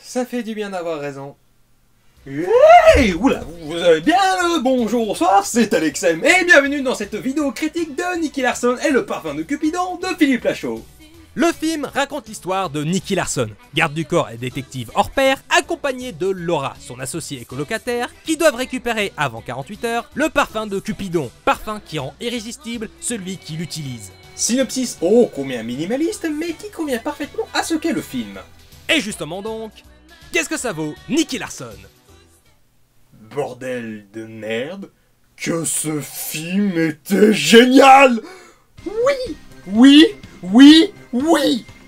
Ça fait du bien d'avoir raison. Hey, oula, vous allez bien le bonjour, bonsoir, c'est Alexem et bienvenue dans cette vidéo critique de Nicky Larson et le parfum de Cupidon de Philippe Lachaud. Le film raconte l'histoire de Nicky Larson, garde du corps et détective hors pair, accompagné de Laura, son associée et colocataire, qui doivent récupérer avant 48 heures le parfum de Cupidon, parfum qui rend irrésistible celui qui l'utilise. Synopsis ô combien minimaliste, mais qui convient parfaitement à ce qu'est le film. Et justement donc, qu'est-ce que ça vaut, Nicky Larson? Bordel de merde, que ce film était génial! Oui!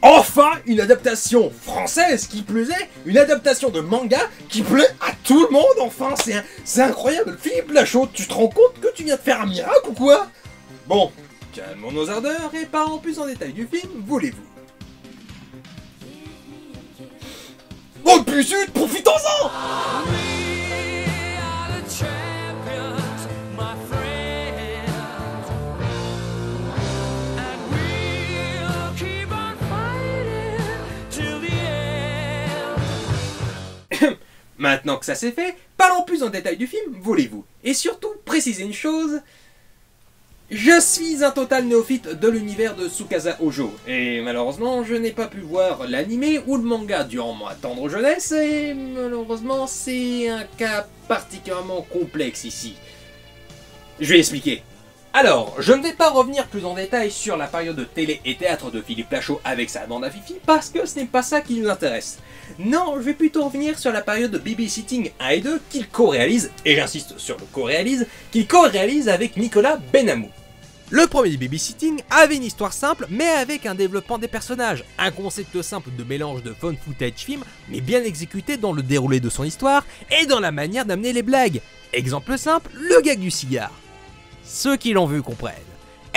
Enfin, une adaptation française qui plus est, une adaptation de manga qui plaît à tout le monde, enfin, c'est incroyable. Philippe Lachaud, tu te rends compte que tu viens de faire un miracle ou quoi? Bon, calmons nos ardeurs et parlons plus en détail du film, voulez-vous? Oh putain, profitons-en! Maintenant que ça c'est fait, parlons plus en détail du film, voulez-vous? Et surtout, précisez une chose, je suis un total néophyte de l'univers de Tsukasa Ojo, et malheureusement je n'ai pas pu voir l'anime ou le manga durant ma tendre jeunesse, et malheureusement c'est un cas particulièrement complexe ici. Je vais expliquer. Alors, je ne vais pas revenir plus en détail sur la période de télé et théâtre de Philippe Lachaud avec sa bande à Fifi, parce que ce n'est pas ça qui nous intéresse. Non, je vais plutôt revenir sur la période de Babysitting 1 et 2 qu'il co-réalise, et j'insiste sur le co-réalise, qu'il co-réalise avec Nicolas Benhamou. Le premier Babysitting avait une histoire simple, mais avec un développement des personnages, un concept simple de mélange de fun footage film, mais bien exécuté dans le déroulé de son histoire, et dans la manière d'amener les blagues. Exemple simple, le gag du cigare. Ceux qui l'ont vu comprennent.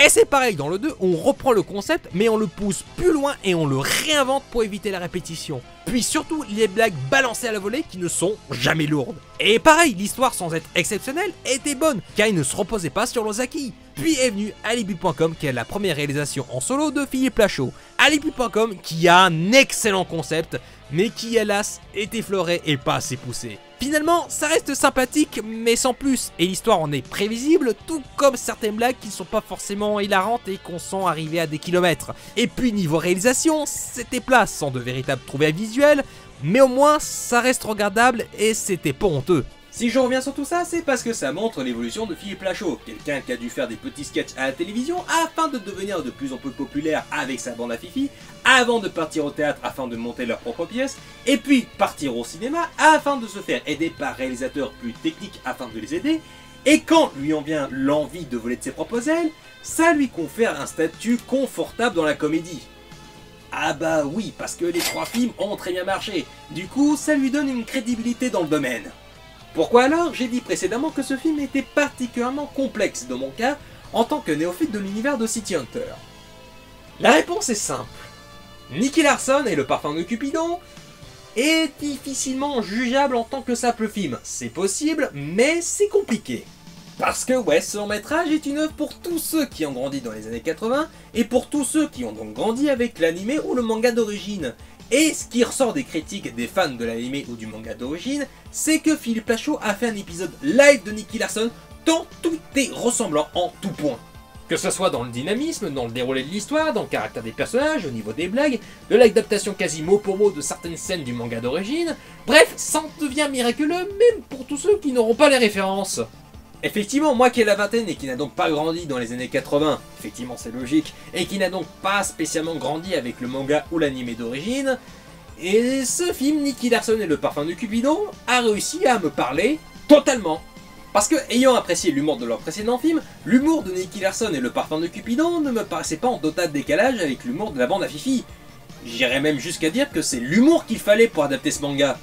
Et c'est pareil dans le 2, on reprend le concept mais on le pousse plus loin et on le réinvente pour éviter la répétition. Puis surtout les blagues balancées à la volée qui ne sont jamais lourdes. Et pareil, l'histoire sans être exceptionnelle était bonne car il ne se reposait pas sur nos acquis. Puis est venu Alibi.com qui est la première réalisation en solo de Philippe Lachaud. Alibi.com qui a un excellent concept mais qui hélas est effleuré et pas assez poussé. Finalement, ça reste sympathique, mais sans plus, et l'histoire en est prévisible, tout comme certaines blagues qui ne sont pas forcément hilarantes et qu'on sent arriver à des kilomètres. Et puis niveau réalisation, c'était plat, sans de véritables trouvailles visuelles, mais au moins ça reste regardable et c'était pas honteux. Si je reviens sur tout ça, c'est parce que ça montre l'évolution de Philippe Lachaud, quelqu'un qui a dû faire des petits sketchs à la télévision afin de devenir de plus en plus populaire avec sa bande à Fifi, avant de partir au théâtre afin de monter leurs propres pièces, et puis partir au cinéma afin de se faire aider par réalisateurs plus techniques afin de les aider, et quand lui en vient l'envie de voler de ses propres ailes, ça lui confère un statut confortable dans la comédie. Ah bah oui, parce que les 3 films ont très bien marché, du coup ça lui donne une crédibilité dans le domaine. Pourquoi alors j'ai dit précédemment que ce film était particulièrement complexe dans mon cas, en tant que néophyte de l'univers de City Hunter? La réponse est simple. Nicky Larson et le parfum de Cupidon est difficilement jugeable en tant que simple film. C'est possible, mais c'est compliqué. Parce que ouais, ce long métrage est une œuvre pour tous ceux qui ont grandi dans les années 80 et pour tous ceux qui ont donc grandi avec l'anime ou le manga d'origine. Et ce qui ressort des critiques des fans de l'anime ou du manga d'origine, c'est que Philippe Lachaud a fait un épisode live de Nicky Larson tant tout est ressemblant en tout point. Que ce soit dans le dynamisme, dans le déroulé de l'histoire, dans le caractère des personnages, au niveau des blagues, de l'adaptation quasi mot pour mot de certaines scènes du manga d'origine, bref, ça en devient miraculeux même pour tous ceux qui n'auront pas les références. Effectivement, moi qui ai la vingtaine et qui n'a donc pas grandi dans les années 80, effectivement c'est logique, et qui n'a donc pas spécialement grandi avec le manga ou l'anime d'origine, et ce film, Nicky Larson et le parfum de Cupidon, a réussi à me parler totalement. Parce que, ayant apprécié l'humour de leur précédent film, l'humour de Nicky Larson et le parfum de Cupidon ne me paraissait pas en total décalage avec l'humour de la bande à Fifi. J'irais même jusqu'à dire que c'est l'humour qu'il fallait pour adapter ce manga.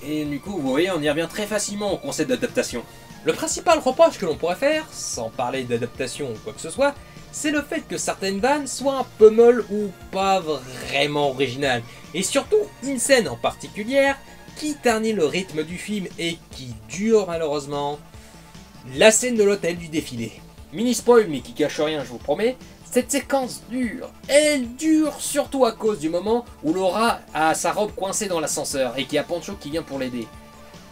Et du coup, vous voyez, on y revient très facilement au concept d'adaptation. Le principal reproche que l'on pourrait faire, sans parler d'adaptation ou quoi que ce soit, c'est le fait que certaines vannes soient un peu molles ou pas vraiment originales. Et surtout, une scène en particulier qui ternit le rythme du film et qui dure malheureusement. La scène de l'hôtel du défilé. Mini spoil mais qui cache rien, je vous promets, Cette séquence dure. Elle dure surtout à cause du moment où Laura a sa robe coincée dans l'ascenseur et qu'il y a Pancho qui vient pour l'aider.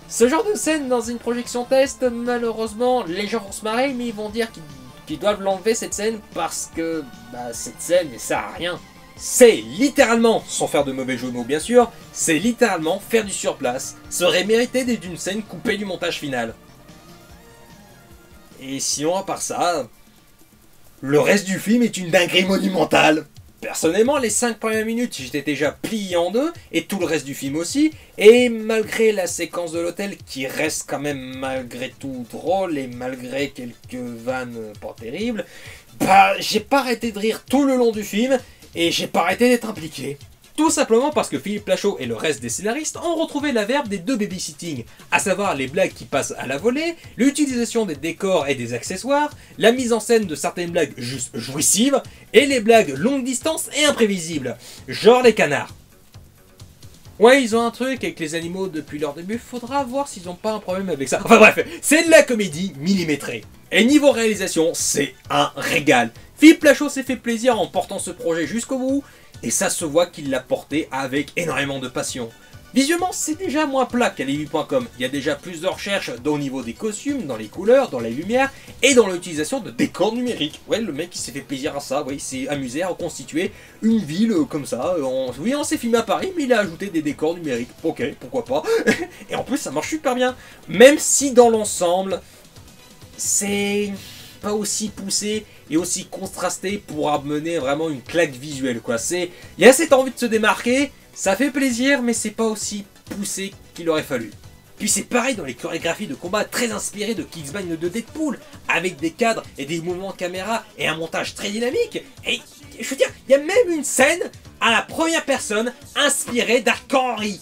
Ce genre de scène dans une projection test, malheureusement, les gens vont se marrer, mais ils vont dire qu'ils doivent l'enlever cette scène parce que cette scène ne sert à rien. C'est littéralement, sans faire de mauvais jeu de mots bien sûr, c'est littéralement faire du surplace, serait mérité d'être une scène coupée du montage final. Et sinon, à part ça, le reste du film est une dinguerie monumentale. Personnellement, les 5 premières minutes, j'étais déjà plié en deux, et tout le reste du film aussi, et malgré la séquence de l'hôtel, qui reste quand même malgré tout drôle, et malgré quelques vannes pas terribles, j'ai pas arrêté de rire tout le long du film, et j'ai pas arrêté d'être impliqué. Tout simplement parce que Philippe Lachaud et le reste des scénaristes ont retrouvé la verve des deux babysitting, à savoir les blagues qui passent à la volée, l'utilisation des décors et des accessoires, la mise en scène de certaines blagues juste jouissives, et les blagues longue distance et imprévisibles, genre les canards. Ouais, ils ont un truc avec les animaux depuis leur début, faudra voir s'ils ont pas un problème avec ça. Enfin bref, c'est de la comédie millimétrée. Et niveau réalisation, c'est un régal. Philippe Lachaud s'est fait plaisir en portant ce projet jusqu'au bout, et ça se voit qu'il l'a porté avec énormément de passion. Visuellement, c'est déjà moins plat qu'à Lévi.com. Il y a déjà plus de recherches au niveau des costumes, dans les couleurs, dans les lumières et dans l'utilisation de décors numériques. Ouais, le mec il s'est fait plaisir à ça, ouais, il s'est amusé à reconstituer une ville comme ça. Oui, on s'est filmé à Paris, mais il a ajouté des décors numériques. Ok, pourquoi pas. Et en plus, ça marche super bien. Même si dans l'ensemble, c'est pas aussi poussé et aussi contrasté pour amener vraiment une claque visuelle, quoi. Il y a cette envie de se démarquer, ça fait plaisir, mais c'est pas aussi poussé qu'il aurait fallu. Puis c'est pareil dans les chorégraphies de combat très inspirées de Kingsman de Deadpool, avec des cadres et des mouvements de caméra et un montage très dynamique. Et je veux dire, il y a même une scène à la première personne inspirée d'Art Henry.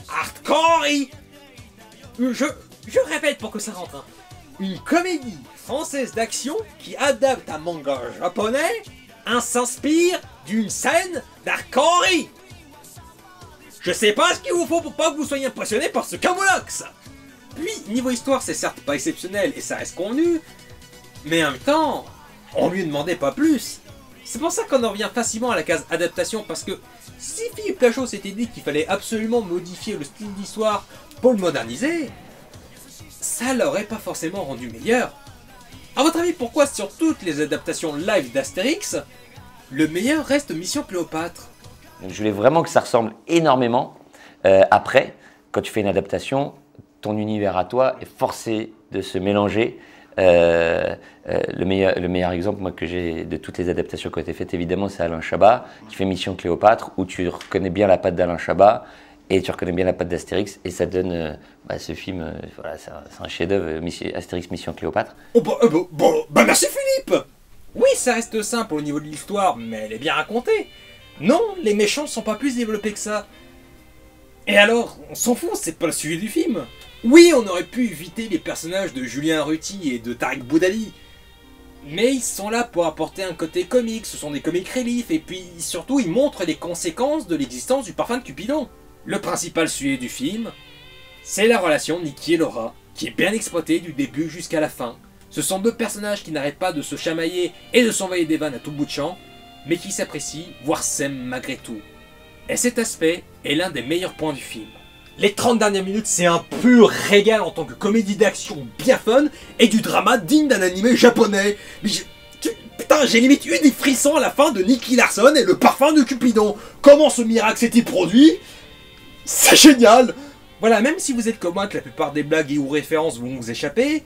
Art Henry. Je répète pour que ça rentre, hein. Une comédie française d'action qui adapte un manga japonais s'inspire d'une scène d'Art Henry. Je sais pas ce qu'il vous faut pour pas que vous soyez impressionné par ce camoulox. Puis, niveau histoire, c'est certes pas exceptionnel et ça reste convenu, mais en même temps, on lui demandait pas plus. C'est pour ça qu'on en revient facilement à la case adaptation, parce que si Philippe Lachaud s'était dit qu'il fallait absolument modifier le style d'histoire pour le moderniser, ça l'aurait pas forcément rendu meilleur. A votre avis, pourquoi sur toutes les adaptations live d'Astérix, le meilleur reste Mission Cléopâtre? Je voulais vraiment que ça ressemble énormément. Après, quand tu fais une adaptation, ton univers à toi est forcé de se mélanger. Le meilleur exemple moi, que j'ai de toutes les adaptations qui ont été faites, évidemment, c'est Alain Chabat, qui fait Mission Cléopâtre, où tu reconnais bien la patte d'Alain Chabat, et tu reconnais bien la patte d'Astérix, et ça donne ce film, voilà, c'est un chef-d'œuvre, Astérix Mission Cléopâtre. Merci Philippe. Oui, ça reste simple au niveau de l'histoire, mais elle est bien racontée. Non, les méchants ne sont pas plus développés que ça. Et alors, on s'en fout, c'est pas le sujet du film. Oui, on aurait pu éviter les personnages de Julien Arruti et de Tariq Boudali, mais ils sont là pour apporter un côté comique, ce sont des comic relief, et puis surtout ils montrent les conséquences de l'existence du parfum de Cupidon. Le principal sujet du film, c'est la relation Nikki et Laura, qui est bien exploitée du début jusqu'à la fin. Ce sont deux personnages qui n'arrêtent pas de se chamailler et de s'envoyer des vannes à tout bout de champ, mais qui s'apprécient, voire s'aiment malgré tout. Et cet aspect est l'un des meilleurs points du film. Les 30 dernières minutes, c'est un pur régal en tant que comédie d'action bien fun et du drama digne d'un animé japonais. Mais putain, j'ai limite eu des frissons à la fin de Nicky Larson et le parfum de Cupidon. Comment ce miracle s'est-il produit? C'est génial! Voilà, même si vous êtes comme moi que la plupart des blagues et ou références vont vous échapper,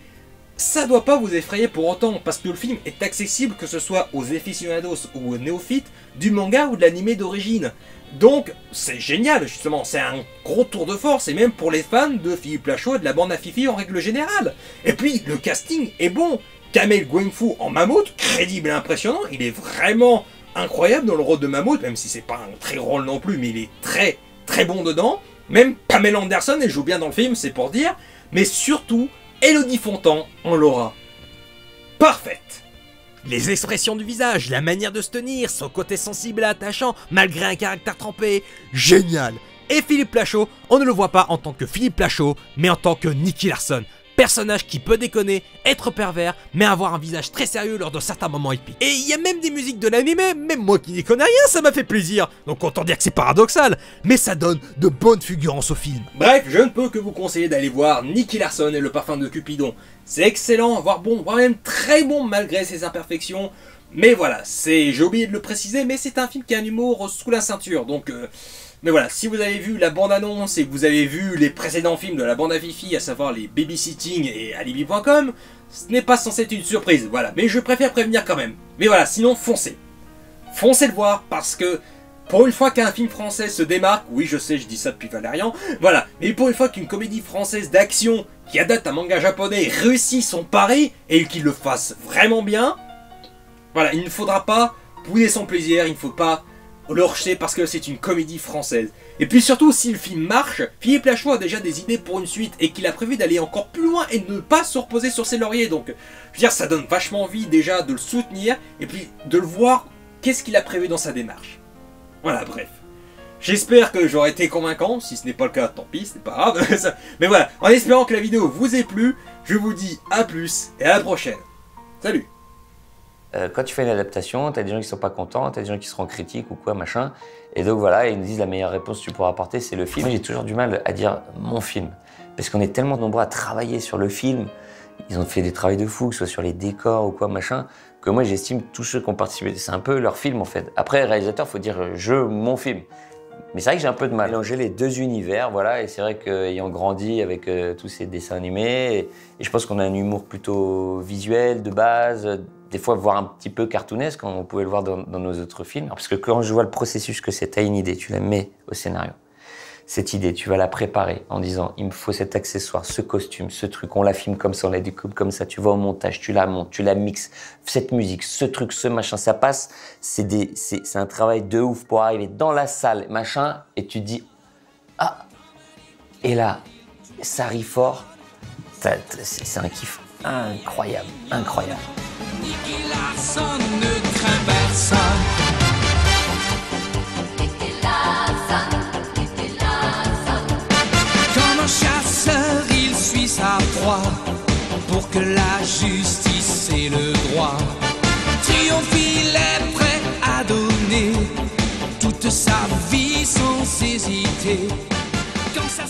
ça doit pas vous effrayer pour autant, parce que le film est accessible que ce soit aux aficionados ou aux néophytes du manga ou de l'animé d'origine. Donc, c'est génial, justement, c'est un gros tour de force, et même pour les fans de Philippe Lachaud et de la bande à Fifi en règle générale. Et puis, le casting est bon. Kamel Gwenfu en Mammouth, crédible et impressionnant, il est vraiment incroyable dans le rôle de Mammouth, même si c'est pas un très rôle non plus, mais il est très très bon dedans. Même Pamela Anderson, elle joue bien dans le film, c'est pour dire. Mais surtout, Elodie Fontan en Laura. Parfaite. Les expressions du visage, la manière de se tenir, son côté sensible et attachant, malgré un caractère trempé, génial. Et Philippe Lachaud, on ne le voit pas en tant que Philippe Lachaud, mais en tant que Nicky Larson. Personnage qui peut déconner, être pervers, mais avoir un visage très sérieux lors de certains moments épiques. Et il y a même des musiques de l'animé, même moi qui n'y connais rien, ça m'a fait plaisir. Donc autant dire que c'est paradoxal, mais ça donne de bonnes fulgurances au film. Bref, je ne peux que vous conseiller d'aller voir Nicky Larson et le parfum de Cupidon. C'est excellent, voire bon, voire même très bon malgré ses imperfections. Mais voilà, j'ai oublié de le préciser, mais c'est un film qui a un humour sous la ceinture, donc... Mais voilà, si vous avez vu la bande-annonce et que vous avez vu les précédents films de la bande à Fifi, à savoir les Babysitting et Alibi.com, ce n'est pas censé être une surprise, voilà. Mais je préfère prévenir quand même. Mais voilà, sinon foncez. Foncez le voir, parce que pour une fois qu'un film français se démarque, oui je sais, je dis ça depuis Valérian, voilà. Mais pour une fois qu'une comédie française d'action qui adapte un manga japonais réussit son pari, et qu'il le fasse vraiment bien, voilà, il ne faudra pas bouder son plaisir, il ne faut pas le rejeter parce que c'est une comédie française. Et puis surtout, si le film marche, Philippe Lachaud a déjà des idées pour une suite et qu'il a prévu d'aller encore plus loin et de ne pas se reposer sur ses lauriers. Donc, je veux dire, ça donne vachement envie déjà de le soutenir et puis de le voir, qu'est-ce qu'il a prévu dans sa démarche. Voilà, bref. J'espère que j'aurai été convaincant, si ce n'est pas le cas, tant pis, c'est pas grave. Mais voilà, en espérant que la vidéo vous ait plu, je vous dis à plus et à la prochaine. Salut! Quand tu fais une adaptation, tu as des gens qui sont pas contents, tu as des gens qui seront critiques ou quoi, machin. Et donc voilà, ils nous disent la meilleure réponse que tu pourras apporter, c'est le film. Moi, j'ai toujours du mal à dire mon film. Parce qu'on est tellement nombreux à travailler sur le film. Ils ont fait des travaux de fou, que ce soit sur les décors ou quoi, machin, que moi, j'estime tous ceux qui ont participé. C'est un peu leur film, en fait. Après, le réalisateur, il faut dire mon film. Mais c'est vrai que j'ai un peu de mal à mélanger les deux univers, voilà. Et c'est vrai qu'ayant grandi avec tous ces dessins animés, et je pense qu'on a un humour plutôt visuel, de base, des fois voire un petit peu cartoonesque, comme on pouvait le voir dans nos autres films. Parce que quand je vois le processus que c'est, tu as une idée, tu la mets au scénario. Cette idée, tu vas la préparer en disant il me faut cet accessoire, ce costume, ce truc, on la filme comme ça, on la découpe comme ça, tu vas au montage, tu la montes, tu la mixes, cette musique, ce truc, ce machin, ça passe. C'est un travail de ouf pour arriver dans la salle, machin, et tu te dis ah, et là, ça rit fort, c'est un kiff incroyable, incroyable. Nicky Larson ne craint personne. Comme un chasseur, il suit sa proie pour que la justice ait le droit. Triomphe, il est prêt à donner toute sa vie sans hésiter. Quand ça